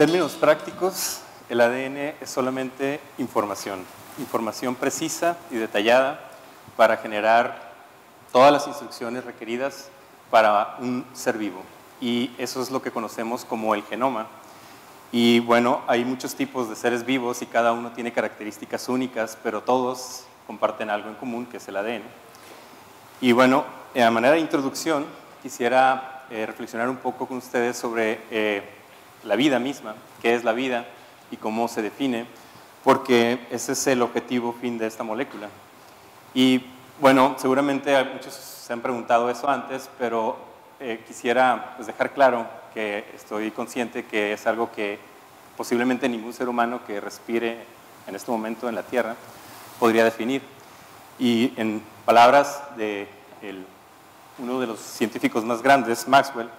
términos prácticos, el ADN es solamente información precisa y detallada para generar todas las instrucciones requeridas para un ser vivo. Y eso es lo que conocemos como el genoma. Y bueno, hay muchos tipos de seres vivos y cada uno tiene características únicas, pero todos comparten algo en común, que es el ADN. Y bueno, a manera de introducción, quisiera reflexionar un poco con ustedes sobre la vida misma, qué es la vida y cómo se define, porque ese es el objetivo fin de esta molécula. Y bueno, seguramente muchos se han preguntado eso antes, pero quisiera pues, dejar claro que estoy consciente que es algo que posiblemente ningún ser humano que respire en este momento en la Tierra podría definir. Y en palabras de uno de los científicos más grandes, Maxwell,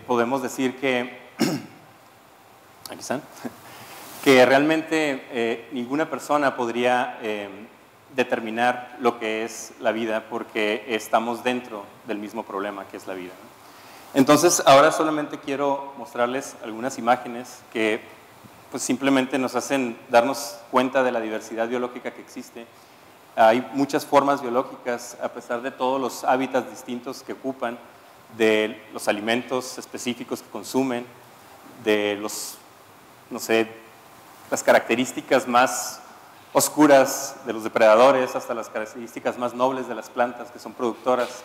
podemos decir que, aquí están, que realmente ninguna persona podría determinar lo que es la vida porque estamos dentro del mismo problema que es la vida, ¿no? Entonces, ahora solamente quiero mostrarles algunas imágenes que pues, simplemente nos hacen darnos cuenta de la diversidad biológica que existe. Hay muchas formas biológicas, a pesar de todos los hábitats distintos que ocupan, de los alimentos específicos que consumen, de los, no sé, las características más oscuras de los depredadores hasta las características más nobles de las plantas que son productoras.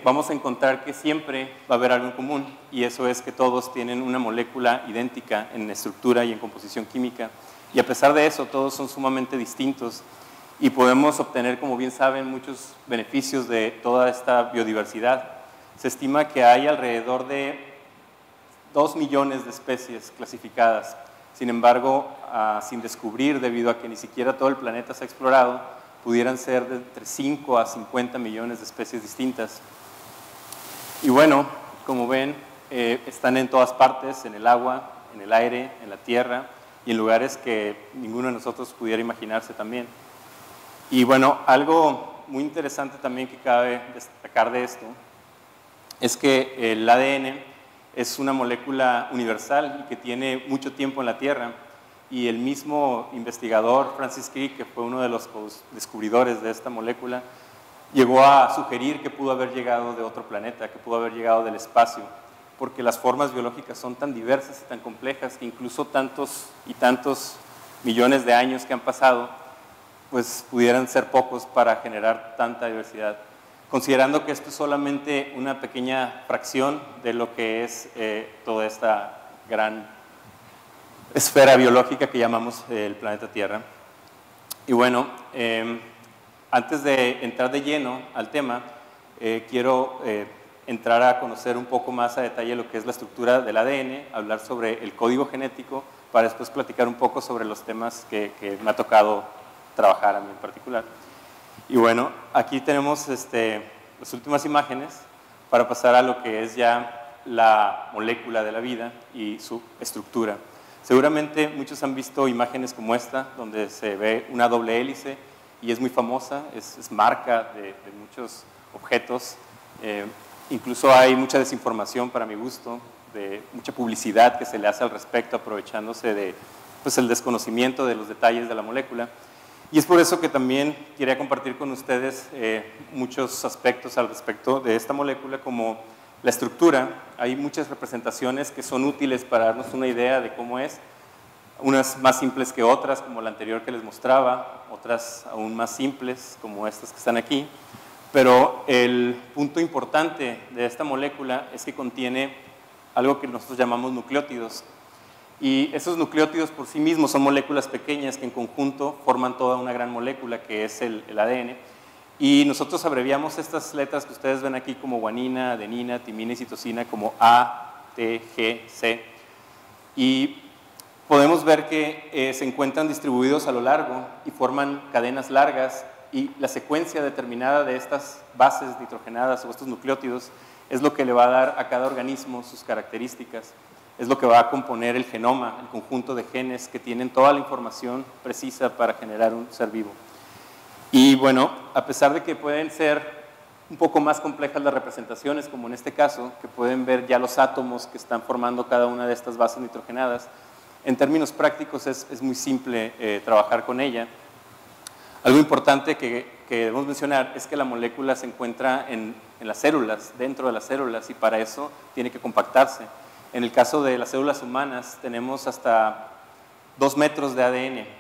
Vamos a encontrar que siempre va a haber algo en común, y eso es que todos tienen una molécula idéntica en estructura y en composición química, y a pesar de eso todos son sumamente distintos y podemos obtener, como bien saben, muchos beneficios de toda esta biodiversidad. Se estima que hay alrededor de 2 millones de especies clasificadas. Sin embargo, sin descubrir, debido a que ni siquiera todo el planeta se ha explorado, pudieran ser de entre 5 a 50 millones de especies distintas. Y bueno, como ven, están en todas partes, en el agua, en el aire, en la tierra y en lugares que ninguno de nosotros pudiera imaginarse también. Y bueno, algo muy interesante también que cabe destacar de esto es que el ADN es una molécula universal y que tiene mucho tiempo en la Tierra, y el mismo investigador Francis Crick, que fue uno de los descubridores de esta molécula, llegó a sugerir que pudo haber llegado de otro planeta, que pudo haber llegado del espacio, porque las formas biológicas son tan diversas y tan complejas que incluso tantos y tantos millones de años que han pasado, pues pudieran ser pocos para generar tanta diversidad. Considerando que esto es solamente una pequeña fracción de lo que es toda esta gran esfera biológica que llamamos el planeta Tierra. Y bueno, antes de entrar de lleno al tema, quiero entrar a conocer un poco más a detalle lo que es la estructura del ADN, hablar sobre el código genético, para después platicar un poco sobre los temas que me ha tocado trabajar a mí en particular. Y bueno, aquí tenemos las últimas imágenes para pasar a lo que es ya la molécula de la vida y su estructura. Seguramente muchos han visto imágenes como esta, donde se ve una doble hélice y es muy famosa, es marca de muchos objetos. Incluso hay mucha desinformación para mi gusto, de mucha publicidad que se le hace al respecto, aprovechándose de pues, el desconocimiento de los detalles de la molécula. Y es por eso que también quería compartir con ustedes muchos aspectos al respecto de esta molécula, como la estructura. Hay muchas representaciones que son útiles para darnos una idea de cómo es, unas más simples que otras, como la anterior que les mostraba, otras aún más simples, como estas que están aquí. Pero el punto importante de esta molécula es que contiene algo que nosotros llamamos nucleótidos. Y esos nucleótidos por sí mismos son moléculas pequeñas que en conjunto forman toda una gran molécula que es el ADN. Y nosotros abreviamos estas letras que ustedes ven aquí como guanina, adenina, timina y citosina como A, T, G, C. Y podemos ver que se encuentran distribuidos a lo largo y forman cadenas largas, y la secuencia determinada de estas bases nitrogenadas o estos nucleótidos es lo que le va a dar a cada organismo sus características. Es lo que va a componer el genoma, el conjunto de genes que tienen toda la información precisa para generar un ser vivo. Y bueno, a pesar de que pueden ser un poco más complejas las representaciones, como en este caso, que pueden ver ya los átomos que están formando cada una de estas bases nitrogenadas. En términos prácticos es muy simple trabajar con ella. Algo importante que debemos mencionar es que la molécula se encuentra en las células, dentro de las células, y para eso tiene que compactarse. En el caso de las células humanas tenemos hasta 2 metros de ADN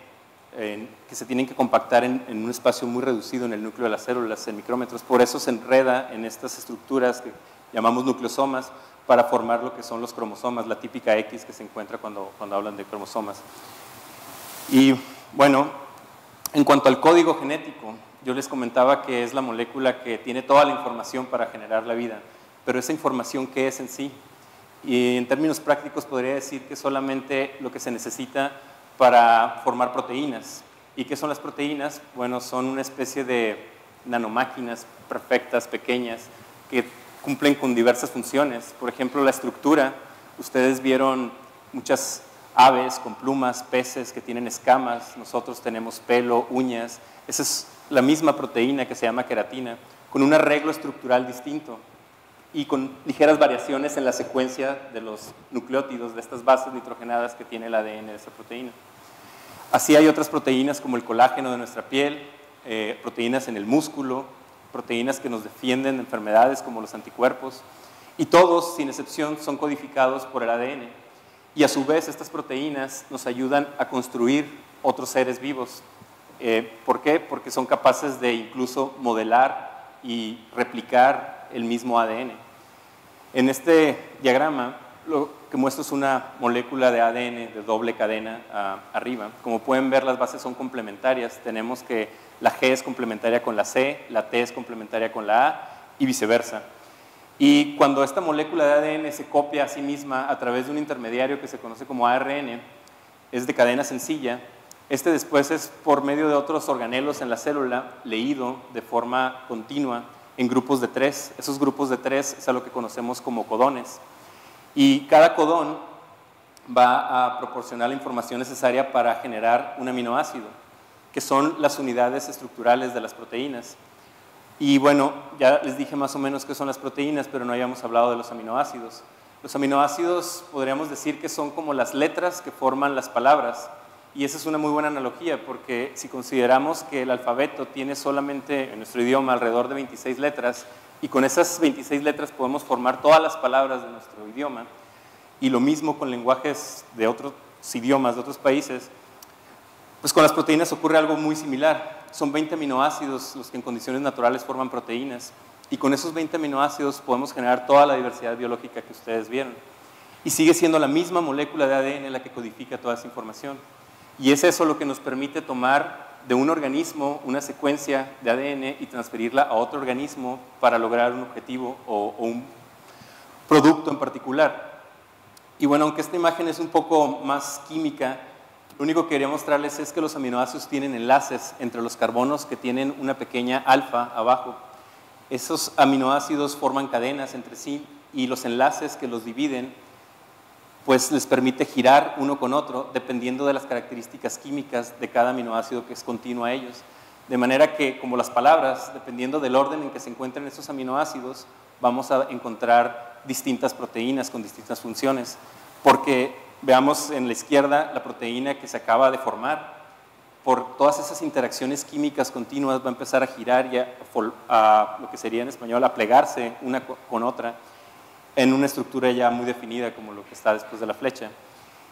que se tienen que compactar en un espacio muy reducido en el núcleo de las células, en micrómetros. Por eso se enreda en estas estructuras que llamamos nucleosomas para formar lo que son los cromosomas, la típica X que se encuentra cuando hablan de cromosomas. Y bueno, en cuanto al código genético, yo les comentaba que es la molécula que tiene toda la información para generar la vida, pero esa información, ¿qué es en sí? Y en términos prácticos podría decir que solamente lo que se necesita para formar proteínas. ¿Y qué son las proteínas? Bueno, son una especie de nanomáquinas perfectas, pequeñas, que cumplen con diversas funciones. Por ejemplo, la estructura. Ustedes vieron muchas aves con plumas, peces que tienen escamas. Nosotros tenemos pelo, uñas. Esa es la misma proteína que se llama queratina, con un arreglo estructural distinto y con ligeras variaciones en la secuencia de los nucleótidos de estas bases nitrogenadas que tiene el ADN de esa proteína. Así hay otras proteínas como el colágeno de nuestra piel, proteínas en el músculo, proteínas que nos defienden de enfermedades como los anticuerpos, y todos, sin excepción, son codificados por el ADN. Y a su vez estas proteínas nos ayudan a construir otros seres vivos. ¿Por qué? Porque son capaces de incluso modelar y replicar el mismo ADN. En este diagrama lo que muestro es una molécula de ADN de doble cadena arriba. Como pueden ver, las bases son complementarias. Tenemos que la G es complementaria con la C, la T es complementaria con la A y viceversa. Y cuando esta molécula de ADN se copia a sí misma a través de un intermediario que se conoce como ARN, es de cadena sencilla. Este después es por medio de otros organelos en la célula leído de forma continua en grupos de 3. Esos grupos de 3 es a lo que conocemos como codones. Y cada codón va a proporcionar la información necesaria para generar un aminoácido, que son las unidades estructurales de las proteínas. Y bueno, ya les dije más o menos qué son las proteínas, pero no habíamos hablado de los aminoácidos. Los aminoácidos podríamos decir que son como las letras que forman las palabras. Y esa es una muy buena analogía, porque si consideramos que el alfabeto tiene solamente en nuestro idioma alrededor de 26 letras, y con esas 26 letras podemos formar todas las palabras de nuestro idioma, y lo mismo con lenguajes de otros idiomas, de otros países, pues con las proteínas ocurre algo muy similar. Son 20 aminoácidos los que en condiciones naturales forman proteínas, y con esos 20 aminoácidos podemos generar toda la diversidad biológica que ustedes vieron. Y sigue siendo la misma molécula de ADN la que codifica toda esa información. Y es eso lo que nos permite tomar de un organismo una secuencia de ADN y transferirla a otro organismo para lograr un objetivo o un producto en particular. Y bueno, aunque esta imagen es un poco más química, lo único que quería mostrarles es que los aminoácidos tienen enlaces entre los carbonos que tienen una pequeña alfa abajo. Esos aminoácidos forman cadenas entre sí y los enlaces que los dividen pues les permite girar uno con otro dependiendo de las características químicas de cada aminoácido que es continuo a ellos. De manera que, como las palabras, dependiendo del orden en que se encuentren esos aminoácidos, vamos a encontrar distintas proteínas con distintas funciones. Porque veamos en la izquierda la proteína que se acaba de formar. Por todas esas interacciones químicas continuas va a empezar a girar y a lo que sería en español a plegarse una con otra, en una estructura ya muy definida como lo que está después de la flecha.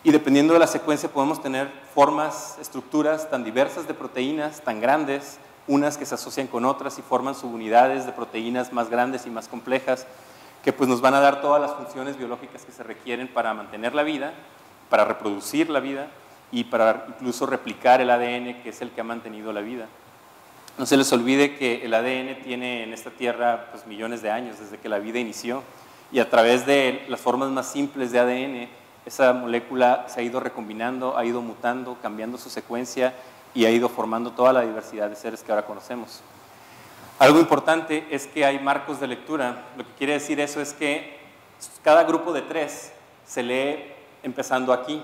Y dependiendo de la secuencia podemos tener formas, estructuras tan diversas de proteínas, tan grandes, unas que se asocian con otras y forman subunidades de proteínas más grandes y más complejas, que pues nos van a dar todas las funciones biológicas que se requieren para mantener la vida, para reproducir la vida y para incluso replicar el ADN, que es el que ha mantenido la vida. No se les olvide que el ADN tiene en esta Tierra pues, millones de años desde que la vida inició. Y a través de las formas más simples de ADN, esa molécula se ha ido recombinando, ha ido mutando, cambiando su secuencia y ha ido formando toda la diversidad de seres que ahora conocemos. Algo importante es que hay marcos de lectura. Lo que quiere decir eso es que cada grupo de 3 se lee empezando aquí,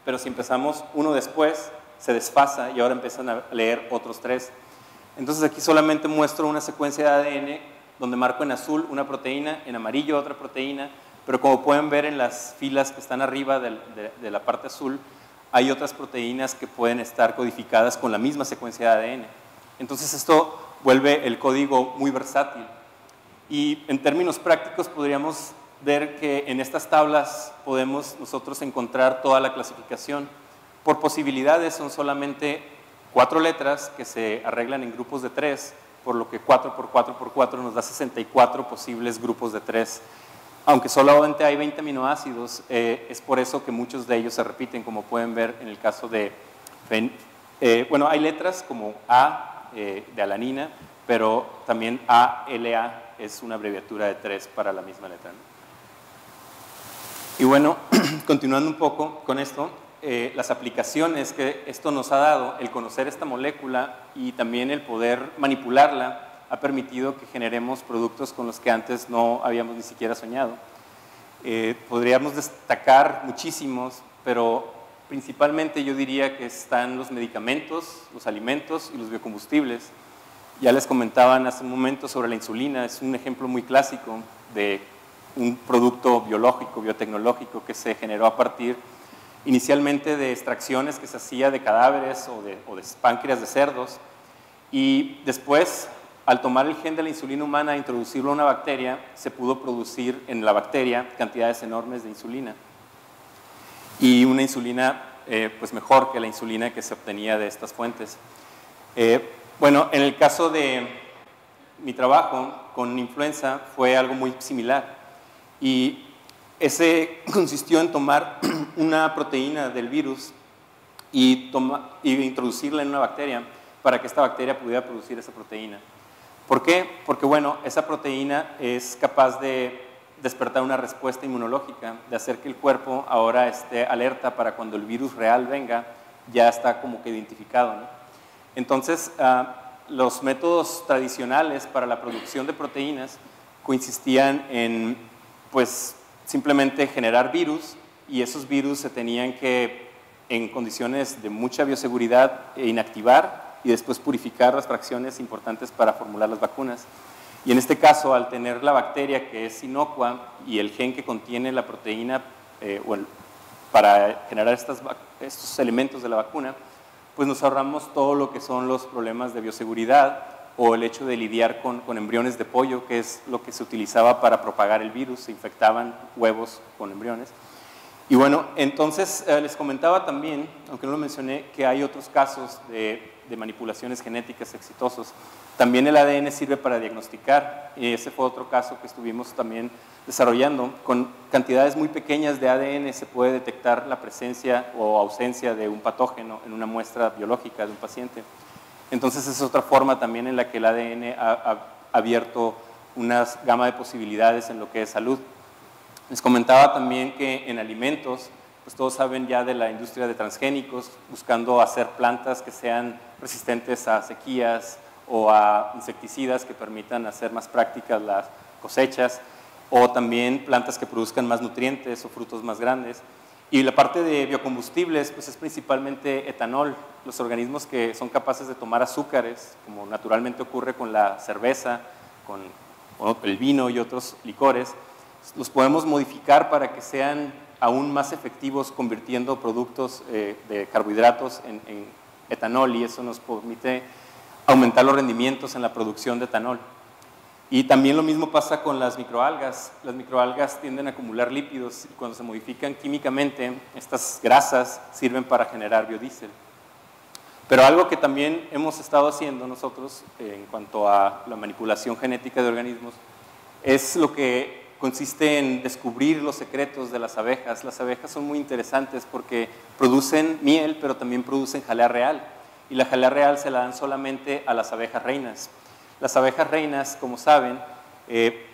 pero si empezamos uno después, se desfasa y ahora empiezan a leer otros 3. Entonces aquí solamente muestro una secuencia de ADN donde marco en azul una proteína, en amarillo otra proteína, pero como pueden ver en las filas que están arriba de la parte azul, hay otras proteínas que pueden estar codificadas con la misma secuencia de ADN. Entonces esto vuelve el código muy versátil. Y en términos prácticos podríamos ver que en estas tablas podemos nosotros encontrar toda la clasificación. Por posibilidades son solamente 4 letras que se arreglan en grupos de 3, por lo que 4 por 4 por 4 nos da 64 posibles grupos de 3. Aunque solamente hay 20 aminoácidos, es por eso que muchos de ellos se repiten, como pueden ver en el caso de... bueno, hay letras como A de alanina, pero también ALA es una abreviatura de 3 para la misma letra, ¿no? Y bueno, continuando un poco con esto, las aplicaciones que esto nos ha dado, el conocer esta molécula y también el poder manipularla, ha permitido que generemos productos con los que antes no habíamos ni siquiera soñado. Podríamos destacar muchísimos, pero principalmente yo diría que están los medicamentos, los alimentos y los biocombustibles. Ya les comentaban hace un momento sobre la insulina, es un ejemplo muy clásico de un producto biológico, biotecnológico que se generó a partir inicialmente de extracciones que se hacía de cadáveres o de páncreas de cerdos, y después, al tomar el gen de la insulina humana e introducirlo a una bacteria, se pudo producir en la bacteria cantidades enormes de insulina. Y una insulina pues mejor que la insulina que se obtenía de estas fuentes. Bueno, en el caso de mi trabajo con influenza fue algo muy similar. Y ese consistió en tomar una proteína del virus y introducirla en una bacteria para que esta bacteria pudiera producir esa proteína. ¿Por qué? Porque, bueno, esa proteína es capaz de despertar una respuesta inmunológica, de hacer que el cuerpo ahora esté alerta para cuando el virus real venga, ya está como que identificado, ¿no? Entonces, los métodos tradicionales para la producción de proteínas consistían en, pues, simplemente generar virus, y esos virus se tenían que, en condiciones de mucha bioseguridad, inactivar y después purificar las fracciones importantes para formular las vacunas. Y en este caso, al tener la bacteria que es inocua y el gen que contiene la proteína para generar estos elementos de la vacuna, pues nos ahorramos todo lo que son los problemas de bioseguridad o el hecho de lidiar con embriones de pollo, que es lo que se utilizaba para propagar el virus. Se infectaban huevos con embriones. Y bueno, entonces les comentaba también, aunque no lo mencioné, que hay otros casos de manipulaciones genéticas exitosos. También el ADN sirve para diagnosticar, y ese fue otro caso que estuvimos también desarrollando. Con cantidades muy pequeñas de ADN se puede detectar la presencia o ausencia de un patógeno en una muestra biológica de un paciente. Entonces es otra forma también en la que el ADN ha abierto una gama de posibilidades en lo que es salud. Les comentaba también que en alimentos, pues todos saben ya de la industria de transgénicos, buscando hacer plantas que sean resistentes a sequías o a insecticidas que permitan hacer más prácticas las cosechas, o también plantas que produzcan más nutrientes o frutos más grandes. Y la parte de biocombustibles, pues es principalmente etanol, los organismos que son capaces de tomar azúcares, como naturalmente ocurre con la cerveza, con el vino y otros licores. Los podemos modificar para que sean aún más efectivos, convirtiendo productos de carbohidratos en etanol, y eso nos permite aumentar los rendimientos en la producción de etanol. Y también lo mismo pasa con las microalgas. Las microalgas tienden a acumular lípidos, y cuando se modifican químicamente, estas grasas sirven para generar biodiesel. Pero algo que también hemos estado haciendo nosotros en cuanto a la manipulación genética de organismos es lo que consiste en descubrir los secretos de las abejas. Las abejas son muy interesantes porque producen miel, pero también producen jalea real. Y la jalea real se la dan solamente a las abejas reinas. Las abejas reinas, como saben,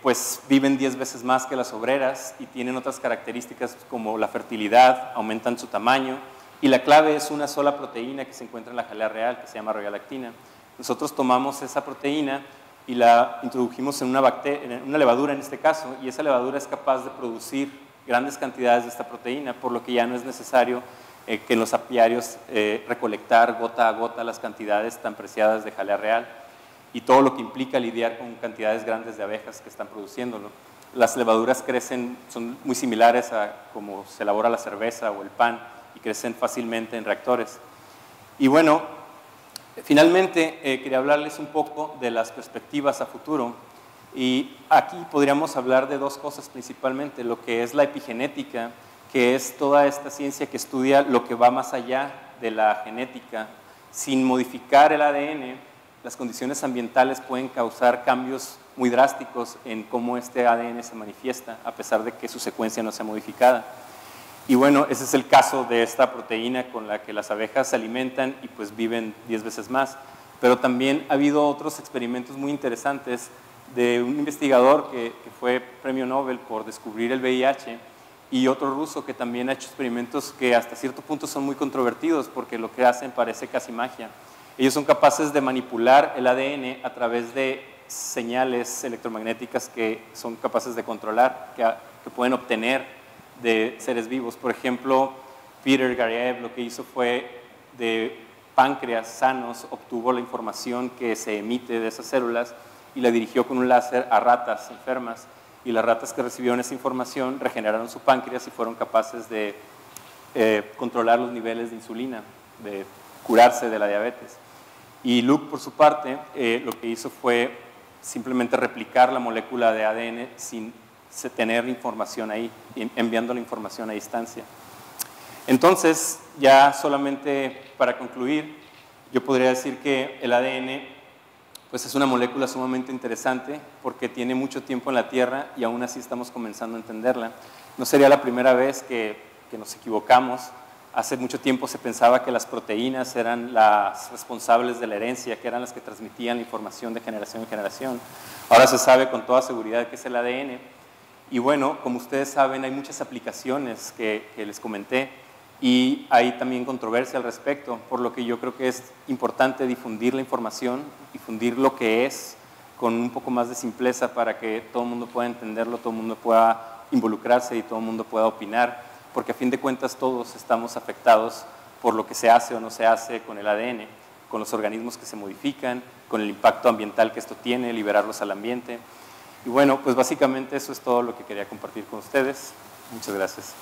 pues viven 10 veces más que las obreras y tienen otras características como la fertilidad, aumentan su tamaño, y la clave es una sola proteína que se encuentra en la jalea real, que se llama royalactina. Nosotros tomamos esa proteína y la introdujimos en una levadura en este caso, y esa levadura es capaz de producir grandes cantidades de esta proteína, por lo que ya no es necesario que en los apiarios recolectar gota a gota las cantidades tan preciadas de jalea real. y todo lo que implica lidiar con cantidades grandes de abejas que están produciéndolo. Las levaduras crecen, son muy similares a cómo se elabora la cerveza o el pan y crecen fácilmente en reactores. Y bueno, finalmente quería hablarles un poco de las perspectivas a futuro. Y aquí podríamos hablar de dos cosas principalmente, lo que es la epigenética, que es toda esta ciencia que estudia lo que va más allá de la genética. Sin modificar el ADN, las condiciones ambientales pueden causar cambios muy drásticos en cómo este ADN se manifiesta, a pesar de que su secuencia no sea modificada. Y bueno, ese es el caso de esta proteína con la que las abejas se alimentan y pues viven 10 veces más. Pero también ha habido otros experimentos muy interesantes de un investigador que fue premio Nobel por descubrir el VIH y otro ruso que también ha hecho experimentos que hasta cierto punto son muy controvertidos porque lo que hacen parece casi magia. Ellos son capaces de manipular el ADN a través de señales electromagnéticas que son capaces de controlar, que pueden obtener de seres vivos. Por ejemplo, Peter Garyaev lo que hizo fue de páncreas sanos, obtuvo la información que se emite de esas células y la dirigió con un láser a ratas enfermas, y las ratas que recibieron esa información regeneraron su páncreas y fueron capaces de controlar los niveles de insulina, de curarse de la diabetes. Y Luke, por su parte, lo que hizo fue simplemente replicar la molécula de ADN sin tener información ahí, enviando la información a distancia. Entonces, ya solamente para concluir, yo podría decir que el ADN pues es una molécula sumamente interesante porque tiene mucho tiempo en la Tierra y aún así estamos comenzando a entenderla. No sería la primera vez que nos equivocamos. Hace mucho tiempo se pensaba que las proteínas eran las responsables de la herencia, que eran las que transmitían la información de generación en generación. Ahora se sabe con toda seguridad que es el ADN. Y bueno, como ustedes saben, hay muchas aplicaciones que les comenté y hay también controversia al respecto, por lo que yo creo que es importante difundir la información, difundir lo que es con un poco más de simpleza para que todo el mundo pueda entenderlo, todo el mundo pueda involucrarse y todo el mundo pueda opinar, porque a fin de cuentas todos estamos afectados por lo que se hace o no se hace con el ADN, con los organismos que se modifican, con el impacto ambiental que esto tiene, liberarlos al ambiente. Y bueno, pues básicamente eso es todo lo que quería compartir con ustedes. Muchas gracias.